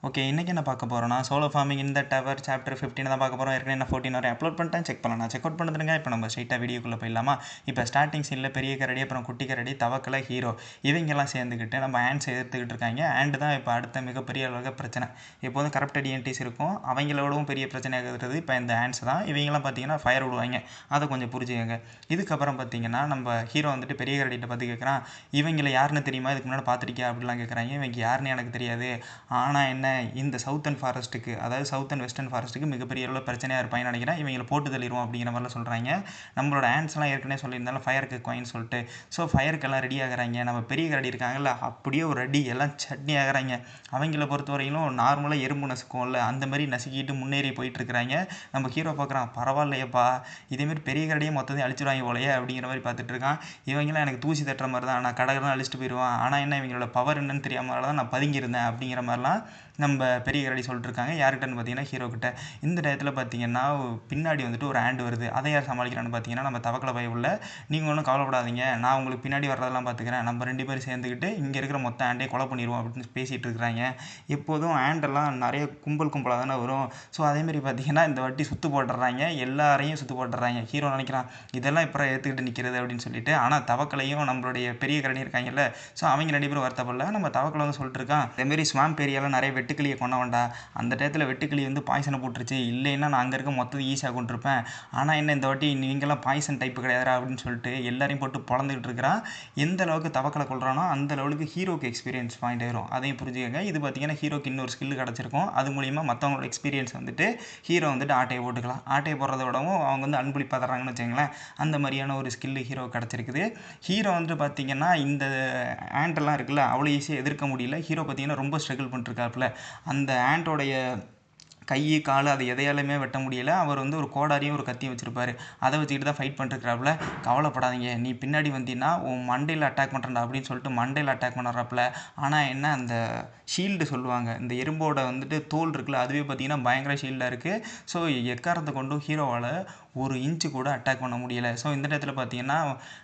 Okay, இன்றைக்கி என்ன பார்க்க போகிறோன்னா சோலோ ஃபார்மிங் இந்த டவர் சாப்டர் 15 தான் பார்க்க போகிறோம். ஏற்கனவே என்ன 14 வரை அப்லோட் பண்ணிட்டேன், செக் பண்ணலாம். நான் செக் அவுட் பண்ணுறதுங்க. இப்போ நம்ம ஸ்ட்ரைட்டாக வீடியோக்குள்ளே போயிடலாமா? இப்போ ஸ்டார்டிங் சீனில் பெரிய கரடி, அப்புறம் குட்டி கரடி, தவக்கலை, ஹீரோ இவங்கெல்லாம் சேர்ந்துக்கிட்டு நம்ம ஆண்ட்ஸ் எதிர்த்துக்கிட்டு இருக்காங்க. ஆண்டு தான் இப்போ அடுத்த மிகப்பெரிய அளவுக்கு பிரச்சனை. எப்போதும் கரப்டட் டிஎன்டிஸ் இருக்கும், அவங்களோடவும் பெரிய பிரச்சனையாக இருக்கிறது இப்போ இந்த ஆண்ட்ஸ் தான். இவங்கெல்லாம் பார்த்தீங்கன்னா ஃபயர் விடுவாங்க, அதை கொஞ்சம் புரிஞ்சுக்கங்க. இதுக்கப்புறம் பார்த்தீங்கன்னா நம்ம ஹீரோ வந்துட்டு பெரிய கரடிகிட்ட பார்த்து கேட்குறான், இவங்களை யாருன்னு தெரியுமா, இதுக்கு முன்னாடி பார்த்துருக்கியா அப்படிலாம் கேட்குறாங்க. இவங்க யாருன்னு எனக்கு தெரியாது, ஆனால் என்ன இந்த சவுத்தர்ன் ஃபாரஸ்ட்டுக்கு, அதாவது சவுத் அண்ட் வெஸ்டர்ன் ஃபாரஸ்ட்டுக்கு மிகப்பெரிய அளவில் பிரச்சனையாக இருப்பாங்கன்னு நினைக்கிறேன். இவங்களை போட்டு தள்ளிடுவோம் அப்படிங்கிற மாதிரிலாம் சொல்கிறாங்க. நம்மளோட ஆண்ட்ஸ்லாம் ஏற்கனவே சொல்லியிருந்தாலும் ஃபயருக்கு குவாயின்னு சொல்லிட்டு, ஸோ ஃபயருக்கெல்லாம் ரெடி ஆகிறாங்க. நம்ம பெரிய கரடி இருக்காங்கல்ல, அப்படியே ஒரு ரெடி எல்லாம் சட்னி ஆகிறாங்க. அவங்கள பொறுத்தவரையிலும் நார்மலாக எறும்பு நசுக்கும்ல, அந்த மாதிரி நசுக்கிட்டு முன்னேறி போயிட்டுருக்கிறாங்க. நம்ம ஹீரோ பார்க்குறான், பரவாயில்லையப்பா, இதேமாரி பெரிய கரடியை மொத்தத்தையும் அழிச்சிடுவாங்க போலையே அப்படிங்கிற மாதிரி பார்த்துட்டு இருக்கான். இவங்களாம் எனக்கு தூசி தட்டுற மாதிரி தான், நான் கடகெல்லாம் அழிச்சிட்டு போயிடுவான், ஆனால் என்ன இவங்களோட பவர் என்னன்னு தெரியாமல் தான் நான் பதுங்கியிருந்தேன் அப்படிங்கிற மாதிரிலாம் நம்ம பெரிய கரடி சொல்லிட்டுருக்காங்க. யார்கிட்டன்னு பார்த்தீங்கன்னா ஹீரோக்கிட்ட. இந்த டயத்தில் பார்த்தீங்கன்னா பின்னாடி வந்துட்டு ஒரு ஆண்டு வருது. அதை யார் சமாளிக்கிறான்னு பார்த்தீங்கன்னா நம்ம தவக்கலை பய உள்ள, நீங்கள் ஒன்றும் கவலைப்படாதீங்க, நான் உங்களுக்கு பின்னாடி வர்றதெல்லாம் பார்த்துக்கிறேன், நம்ம 2 பேரும் சேர்ந்துக்கிட்டு இங்கே இருக்கிற மொத்த ஆண்டையும் கொலை பண்ணிடுவோம் அப்படின்னு பேசிகிட்டு இருக்கிறாங்க. எப்போதும் ஆண்டெல்லாம் நிறைய கும்பலாக தானே வரும். ஸோ அதேமாரி பார்த்தீங்கன்னா இந்த வாட்டி சுற்று போட்டுடுறாங்க, எல்லாரையும் சுற்று போட்டுடுறாங்க. ஹீரோ நினைக்கிறான் இதெல்லாம் இப்போ ஏற்றுக்கிட்டு நிற்கிறது அப்படின்னு சொல்லிட்டு. ஆனால் தவக்கலையும் நம்மளுடைய பெரிய கரடி இருக்காங்கல்ல, ஸோ அவங்க 2 பேரும் வருத்தப்படல. நம்ம தவக்கலை வந்து சொல்லிட்டு இருக்கான், இதேமாரி ஸ்வாம்ப் ஏரியாவில் நிறைய வெட்டுக்கிளியை கொண்டவன்டா, அந்த டயத்தில் வெட்டுக்கிளி வந்து பாய்சனை போட்டுருச்சு, இல்லைன்னா நான் அங்கே இருக்க மொத்தம் ஈஸியாக கொண்டிருப்பேன், ஆனால் என்ன இந்த வாட்டி நீங்களாம் பாய்சன் டைப்பு கிடையாதா அப்படின்னு சொல்லிட்டு எல்லாரையும் போட்டு பொழந்துக்கிட்டு இருக்கிறான். எந்த அளவுக்கு தவக்கலை கொள்கிறானோ அந்த லெவலுக்கு ஹீரோக்கு எக்ஸ்பீரியன்ஸ் பாயிண்ட் ஆயிரும். அதையும் புரிஞ்சுக்கங்க. இது பார்த்தீங்கன்னா ஹீரோக்கு இன்னொரு ஸ்கில் கிடச்சிருக்கும், அது மூலிமா மற்றவங்களோட எக்ஸ்பீரியன்ஸ் வந்துட்டு ஹீரோ வந்துட்டு ஆட்டையை போட்டுக்கலாம். ஆட்டையை போடுறத விடவும் அவங்க வந்து அன்பளிப்பாக தராங்கன்னு வச்சுங்களேன், அந்த மாதிரியான ஒரு ஸ்கில்லு ஹீரோ கிடச்சிருக்குது. ஹீரோ வந்துட்டு பார்த்தீங்கன்னா இந்த ஆண்டெல்லாம் இருக்குல்ல, அவ்வளோ ஈஸியாக எதிர்க்க முடியல. ஹீரோ பார்த்தீங்கன்னா ரொம்ப ஸ்ட்ரகிள் பண்ணிட்டுருக்காப்புல. அந்த ஆண்டோடைய கை கால் அது எதையாலுமே வெட்ட முடியலை. அவர் வந்து ஒரு கோடாரியும் ஒரு கத்தியும் வச்சுருப்பாரு, அதை வச்சுக்கிட்டு தான் ஃபைட் பண்ணிட்டுருக்கிறாப்புல. கவலைப்படாதீங்க, நீ பின்னாடி வந்தீங்கன்னா உன் மண்டையில் அட்டாக் பண்ணுறா அப்படின்னு சொல்லிட்டு மண்டையில் அட்டாக் பண்ணுறாப்புல. ஆனால் என்ன அந்த ஷீல்டு சொல்லுவாங்க, இந்த எறும்போட வந்துட்டு தோல் இருக்குல்ல, அதுவே பார்த்தீங்கன்னா பயங்கர ஷீல்டாக இருக்குது. ஸோ எக்காரத்தை கொண்டும் ஹீரோவால் ஒரு இன்ச்சு கூட அட்டாக் பண்ண முடியலை. ஸோ இந்த இடத்துல பார்த்தீங்கன்னா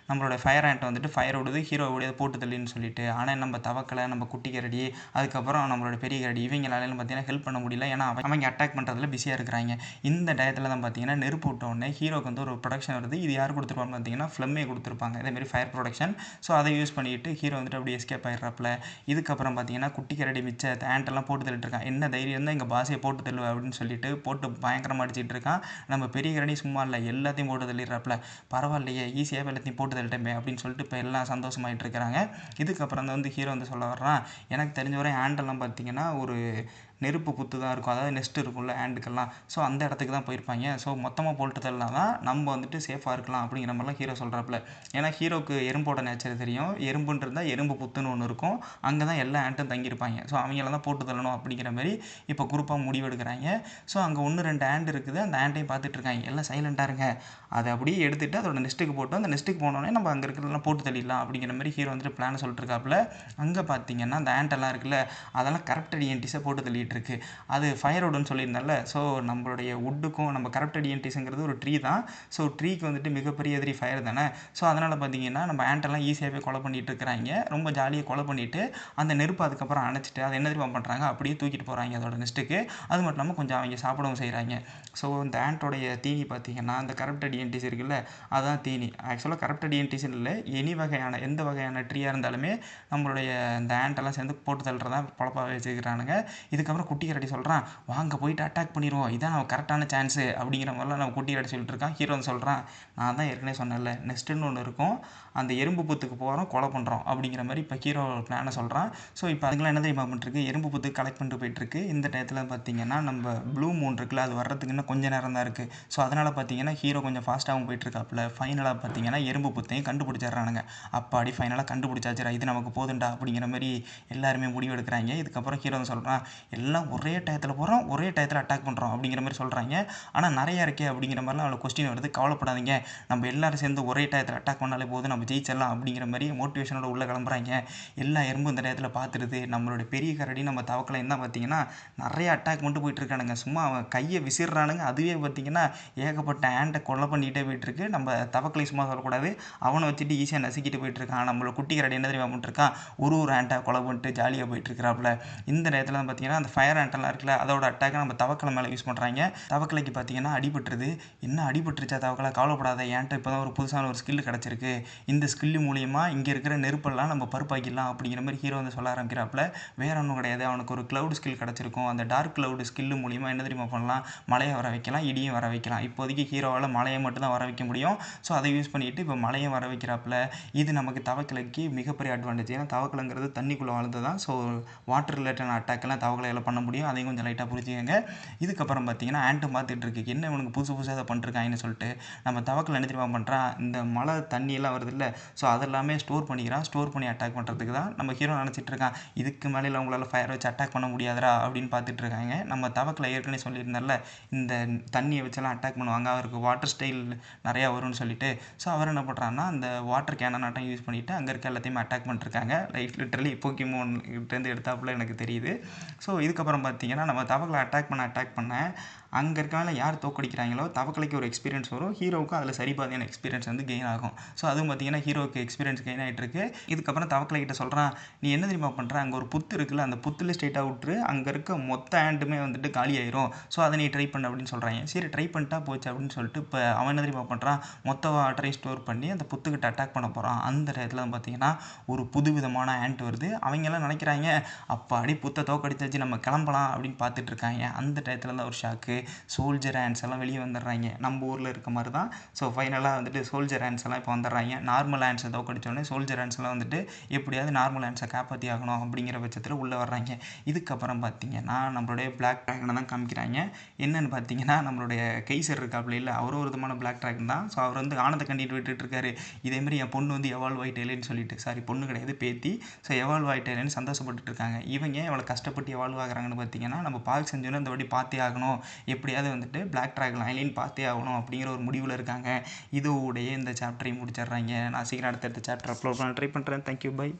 நம்மளோட ஃபயர் ஆண்ட் வந்துட்டு ஃபயர் விடுது, ஹீரோ விட போட்டு தள்ளின்னு சொல்லிட்டு. ஆனால் நம்ம தவக்கலை, நம்ம குட்டி கரடி, அதுக்கப்புறம் நம்மளோட பெரிய கரடி, இவங்களாலும் பார்த்தீங்கன்னா ஹெல்ப் பண்ண முடியல. ஏன்னா அவங்க அட்டாக் பண்ணுறதுல பிஸியாக இருக்கிறாங்க. இந்த டயத்தில் தான் பார்த்தீங்கன்னா நெருப்பு விட்ட உடனே ஹீரோக்கு வந்து ஒரு ப்ரொடக்ஷன் வருது. இது யார் கொடுத்துருப்பாங்க பார்த்தீங்கன்னா ஃப்ளம்மே கொடுத்துருப்பாங்க, இதேமாரி ஃபயர் ப்ரொடக்ஷன். ஸோ அதை யூஸ் பண்ணிட்டு ஹீரோ வந்துட்டு அப்படியே எஸ்கேப் ஆகிடுறாப்புல. இதுக்கப்புறம் பார்த்தீங்கன்னா குட்டி கரடி மிச்ச ஆண்டெல்லாம் போட்டு தள்ளிட்டு இருக்கான். என்ன தைரியம் தான் எங்கள் பாஸையை போட்டு தள்ளுவேன் அப்படின்னு சொல்லிட்டு போட்டு பயங்கரமாக அடிச்சிட்டு இருக்கான். நம்ம பெரிய கரடி சும்மா இல்லை, எல்லாத்தையும் போட்டு தள்ளிடுறாப்புல. பரவாயில்லையே, ஈஸியாக எல்லாத்தையும் போட்டு தள்ளிட்டேன் அப்படின்னு சொல்லிட்டு இப்போ எல்லாம் சந்தோஷமாயிட்டு இருக்கிறாங்க. இதுக்கப்புறம் வந்து ஹீரோ வந்து சொல்ல வர்றான், எனக்கு தெரிஞ்ச வரை ஆண்டெல்லாம் பார்த்தீங்கன்னா ஒரு நெருப்பு புத்து தான் இருக்கும், அதாவது நெஸ்ட் இருக்கும்ல ஆண்டுக்கெல்லாம், ஸோ அந்த இடத்துக்கு தான் போயிருப்பாங்க. ஸோ மொத்தமாக போட்டு தள்ளனா தான் நம்ம வந்துட்டு சேஃபாக இருக்கலாம் அப்படிங்கிற மாதிரிலாம் ஹீரோ சொல்கிறாப்புல. ஏன்னா ஹீரோக்கு எறும்போட நேச்சர் தெரியும், எறும்புன்னு இருந்தால் எறும்பு புத்துன்னு ஒன்று இருக்கும், அங்கே தான் எல்லா ஆண்ட்டும் தங்கியிருப்பாங்க. ஸோ அவங்கள தான் போட்டு தள்ளணும் அப்படிங்கிற மாதிரி இப்போ குரூப்பாக முடிவெடுக்கிறாங்க. ஸோ அங்கே 1-2 ஆண்ட் இருக்குது, அந்த ஆண்டையும் பார்த்துட்டு இருக்காங்க. எல்லாம் சைலண்ட்டாக இருங்க, அதை அப்படியே எடுத்துகிட்டு அதோட நெஸ்ட்டுக்கு போட்டு அந்த நெஸ்ட்டுக்கு போனோடனே நம்ம அங்கே இருக்கிறதெல்லாம் போட்டு தள்ளிடலாம் அப்படிங்கிற மாதிரி ஹீரோ வந்துட்டு பிளானை சொல்லிட்டு இருக்காப்புல. அங்கே பார்த்தீங்கன்னா அந்த ஆண்டெல்லாம் இருக்குல்ல, அதெல்லாம் கரெக்டாக டிஎன்டிஸை போட்டு தள்ளி இருக்கு. அது ஃபயர்வுட்னு சொல்லியிருந்தால, ஸோ நம்மளுடைய வுட்டுக்கும் நம்ம கரப்டட் டிஎன்டிஸ்ங்கிறது ஒரு ட்ரீ தான். ஸோ ட்ரீக்கு வந்துட்டு மிகப்பெரிய எதிரி ஃபயர் தானே. ஸோ அதனால் பார்த்தீங்கன்னா நம்ம ஆண்டெல்லாம் ஈஸியாகவே கொலை பண்ணிட்டு இருக்கிறாங்க. ரொம்ப ஜாலியாக கொலை பண்ணிவிட்டு அந்த நெருப்பு அதுக்கப்புறம் அணைச்சிட்டு அதை என்ன தெரியுமா பண்ணுறாங்க, அப்படியே தூக்கிட்டு போகிறாங்க அதோட நெஸ்ட்டுக்கு. அது மட்டும் இல்லாமல் கொஞ்சம் அவங்க சாப்பிடவும் செய்கிறாங்க. ஸோ இந்த ஆண்டோடைய தீனி பார்த்தீங்கன்னா அந்த கரப்டட் டிஎன்டிஸ் இருக்குல்ல, அதுதான் தீனி. ஆக்சுவலாக கரப்டட் டிஎன்டிஸ் இல்லை, எனி வகையான எந்த வகையான ட்ரீயாக இருந்தாலுமே நம்மளுடைய இந்த ஆண்டெல்லாம் சேர்ந்து போட்டு தள்ளுறதான் பொழப்பாக வச்சுக்கிறானுங்க. இதுக்கப்புறம் குட்டி கரடி சொல்கிறான், வாங்க போயிட்டு அட்டாக் பண்ணிடுவோம், இதான் நம்ம கரெக்டான சான்ஸு அப்படிங்கிற மாதிரிலாம் நம்ம குட்டி கரடி சொல்லிட்டு இருக்கான். ஹீரோ வந்து சொல்கிறான், நான் தான் ஏற்கனவே சொன்னேன்ல நெஸ்ட்டுன்னு ஒன்று இருக்கும், அந்த எறும்பு புத்துக்கு போகிறோம், கொலை பண்ணுறோம் அப்படிங்கிற மாதிரி இப்போ ஹீரோ பிளானை சொல்கிறான். ஸோ இப்போ அதுக்கெலாம் என்ன தெரியுமா பண்ணிட்டுருக்கு, எறும்பு புத்துக்கு கலெக்ட் பண்ணிட்டு போயிட்டுருக்கு. இந்த டயத்தில் பார்த்தீங்கன்னா நம்ம ப்ளூ மூன் இருக்குல்ல, அது வர்றதுக்கு இன்னும் கொஞ்சம் நேரம் தான் இருக்குது. ஸோ அதனால் பார்த்தீங்கன்னா ஹீரோ கொஞ்சம் ஃபாஸ்ட்டாகவும் போயிட்டுருக்காப்புல. ஃபைனலாக பார்த்தீங்கன்னா எறும்பு புத்தையும் கண்டுபிடிச்சிட்றானுங்க. அப்பாடி ஃபைனலாக கண்டுபிடிச்சாச்சுரா, இது நமக்கு போதுண்டா அப்படிங்கிற மாதிரி எல்லாருமே முடிவு எடுக்கிறாங்க. இதுக்கப்புறம் ஹீரோ வந்து சொல்கிறான், எல்லாம் ஒரே டயத்தில் போகிறோம், ஒரே டயத்தில் அட்டாக் பண்ணுறோம் அப்படிங்கிற மாதிரி சொல்கிறாங்க. ஆனால் நிறையா இருக்கே அப்படிங்கிற மாதிரிலாம் அவ்வளோ கொஸ்டின் வருது. கவலைப்படாதீங்க, நம்ம எல்லோரும் சேர்ந்து ஒரே டயத்தில் அட்டாக் பண்ணாலே போதும், நம்ம ஜெயிச்சிடலாம் அப்படிங்கிற மாதிரி மோட்டிவேஷனோட உள்ளே கிளம்புறாங்க. எல்லா எறும்பும் இந்த டயத்தில் பார்த்துருது. நம்மளோட பெரிய கரடி நம்ம தவக்கலையும் தான் பார்த்தீங்கன்னா நிறைய அட்டாக் மட்டும் போயிட்டுருக்கானுங்க. சும்மா அவன் கையை விசிறானுங்க, அதுவே பார்த்தீங்கன்னா ஏகப்பட்ட ஆண்டை கொலை பண்ணிகிட்டே போயிட்டுருக்கு. நம்ம தவக்கலை சும்மா சொல்லக்கூடாது, அவனை வச்சுட்டு ஈஸியாக நசுக்கிட்டு போயிட்டுருக்கான். நம்மளோட குட்டி கரடி என்ன தெரியுமா பண்ணிட்டுருக்கான், ஒரு ஆண்டை கொலை பண்ணிட்டு ஜாலியாக போயிட்டுருக்கிறாப்புல. இந்த நேரத்தில் தான் பார்த்தீங்கன்னா அந்த ஃபயர் ஆண்டெல்லாம் இருக்குல்ல அதோட அட்டாக்கை நம்ம தவக்கலை மேலே யூஸ் பண்ணுறாங்க. தவக்கலைக்கு பார்த்தீங்கன்னா அடிபட்டுருது. என்ன அடிபட்டுருச்சா தவக்கலை, கவலைப்படாத, என்கிட்ட இப்போ தான் ஒரு புதுசான ஒரு ஸ்கில் கிடச்சிருக்கு, இந்த ஸ்கில்லு மூலிமா இங்கே இருக்கிற நெருப்பெல்லாம் நம்ம பருப்பாக்கிடலாம் அப்படிங்கிற மாதிரி ஹீரோ வந்து சொல்ல ஆரம்பிக்கிறாப்புல. வேற ஒன்றும் கிடையாது, அவனுக்கு ஒரு க்ளவுட் ஸ்கில் கிடச்சிருக்கும். அந்த டார்க் க்ளவுட் ஸ்கில்லு மூலிமா என்ன தெரியுமா பண்ணலாம், மழையை வர வைக்கலாம், இடியும் வர வைக்கலாம். இப்போதைக்கு ஹீரோவால் மழையை மட்டும் தான் வர வைக்க முடியும். ஸோ அதை யூஸ் பண்ணிட்டு இப்போ மழையும் வர வைக்கிறாப்புல. இது நமக்கு தவக்கலைக்கு மிகப்பெரிய அட்வான்டேஜ். ஏன்னா தவக்கலைங்கிறது தண்ணிக்குள்ளே வாழ்ந்து தான். ஸோ வாட்டர் ரிலேட்டட் அட்டாக்கெல்லாம் தவக்கலையில் பண்ண முடியும். அதையும் கொஞ்சம் லைட்டாக புரிஞ்சுக்கங்க. இதுக்கப்புறம் பார்த்தீங்கன்னா ஆண்ட்டும் பார்த்துட்டு இருக்கு, என்ன இவனுக்கு புதுசு புதுசாக அதை பண்ணிருக்காங்கன்னு சொல்லிட்டு. நம்ம தவக்கலை என்ன தெரியுமா பண்ணுறான், இந்த மழை தண்ணியெல்லாம் வருது இல்லை, ஸோ அதெல்லாமே ஸ்டோர் பண்ணிக்கிறான். ஸ்டோர் பண்ணி அட்டாக் பண்ணுறதுக்கு தான் நம்ம ஹீரோ நினச்சிட்டு இருக்கான். இதுக்கு மேலே உங்களால் ஃபயர் வச்சு அட்டாக் பண்ண முடியாதரா அப்படின்னு பார்த்துட்டு இருக்காங்க. நம்ம தவக்கலை ஏற்கனவே சொல்லியிருந்தால இந்த தண்ணியை வச்செல்லாம் அட்டாக் பண்ணுவாங்க, அவருக்கு வாட்டர் ஸ்டைல் நிறையா வரும்னு சொல்லிட்டு. ஸோ அவர் என்ன பண்ணுறான்னா அந்த வாட்டர் கேனன் ஆட்டம் யூஸ் பண்ணிவிட்டு அங்கே இருக்க எல்லாத்தையுமே அட்டாக் பண்ணிருக்காங்க. லிட்டரலி போக்கிமோன் கிட்டேருந்து எடுத்தாப்புல எனக்கு தெரியுது. ஸோ இதுக்கப்புறம் பார்த்தீங்கன்னா நம்ம தவக்கலை அட்டாக் பண்ண அங்கே இருக்கவங்கள யார் தோக்கடிக்கிறாங்களோ தவக்கலைக்கு ஒரு எக்ஸ்பீரியன்ஸ் வரும், ஹீரோவுக்கும் அதில் சரிபாதியான எக்ஸ்பீரியன்ஸ் வந்து கெயின் ஆகும். ஸோ அதுவும் பார்த்தீங்கன்னா ஹீரோவுக்கு எக்ஸ்பீரியன்ஸ் கெயின் ஆகிட்டு இருக்கு. இதுக்கப்புறம் தவக்கலை கிட்ட சொல்கிறான், நீ என்ன தெரியுமா பண்ணுற, அங்கே ஒரு புத்து இருக்குல்ல, அந்த புத்தில் ஸ்ட்ரெயிட்டாக விட்டுரு, அங்கே இருக்க மொத்த ஆண்டுமே வந்துட்டு காலி ஆயிரும். ஸோ அதை நீ ட்ரை பண்ண அப்படின்னு சொல்கிறாங்க. சரி ட்ரை பண்ணிட்டா போச்சு அப்படின்னு சொல்லிட்டு இப்போ அவன் என்ன தெரியுமா பண்ணுறான், மொத்த வாட்டரையும் ஸ்டோர் பண்ணி அந்த புத்துக்கிட்ட அட்டாக் பண்ண போகிறான். அந்த இடத்துல பார்த்தீங்கன்னா ஒரு புது விதமான ஆண்ட் வருது. அவங்கெல்லாம் நினைக்கிறாங்க அப்பாடி புத்தை தோக்கடிச்சாச்சு நம்ம கிளம்பலாம் அப்படின்னு பார்த்துட்டு இருக்காங்க. அந்த டயத்தில் தான் ஒரு ஷாக்கு, சோல்ஜர் ஆண்ட்ஸ் எல்லாம் வெளியே வந்துடுறாங்க. நம்ம ஊரில் இருக்க மாதிரி தான். ஸோ ஃபைனலாக வந்துட்டு சோல்ஜர் ஆண்ட்ஸ் எல்லாம் இப்போ வந்துடுறாங்க. நார்மல் ஆண்ட்ஸை தோக்கடிச்சோடனே சோல்ஜர் ஆண்ட்ஸ் எல்லாம் வந்துட்டு எப்படியாவது நார்மல் ஆண்ட்ஸை காப்பாற்றி ஆகணும் அப்படிங்கிற பட்சத்தில் உள்ளே வர்றாங்க. இதுக்கப்புறம் பார்த்தீங்கன்னா நம்மளுடைய பிளாக் ட்ராகனை தான் காமிக்கிறாங்க. என்னென்னு பார்த்தீங்கன்னா நம்மளுடைய கைசர் இருக்காப்புல இல்லை, அவரும் ஒரு விதமான பிளாக் ட்ராகன் தான். ஸோ அவர் வந்து ஆனத்தை கண்டிட்டு விட்டுட்டு இருக்காரு. இதேமாதிரி என் பொண்ணு வந்து எவால்வ் ஆகிட்டேலேன்னு சொல்லிட்டு, சாரி பொண்ணு கிடையாது பேத்தி. ஸோ எவால்வ் ஆகிட்டேலேன்னு சந்தோஷப்பட்டு இருக்காங்க. இவங்க எவ்வளோ கஷ்டப்பட்டு எவால்வ் ஆகுறாங்கன்னு பார்த்தீங்கன்னா நம்ம பார்க் செஞ்சோன்னு இந்த வாட்டி பார்த்தே ஆகணும், எப்படியாவது வந்துட்டு பிளாக் ட்ராகன் ஐலைன் பார்த்தே ஆகணும் அப்படிங்கிற ஒரு முடிவில் இருக்காங்க. இதோடைய இந்த சாப்டரையும் முடிச்சிடுறாங்க. நான் சீக்கிரம் அடுத்தடுத்த சாப்டர் அப்லோட் பண்ண ட்ரை பண்ணுறேன். Thank you, by.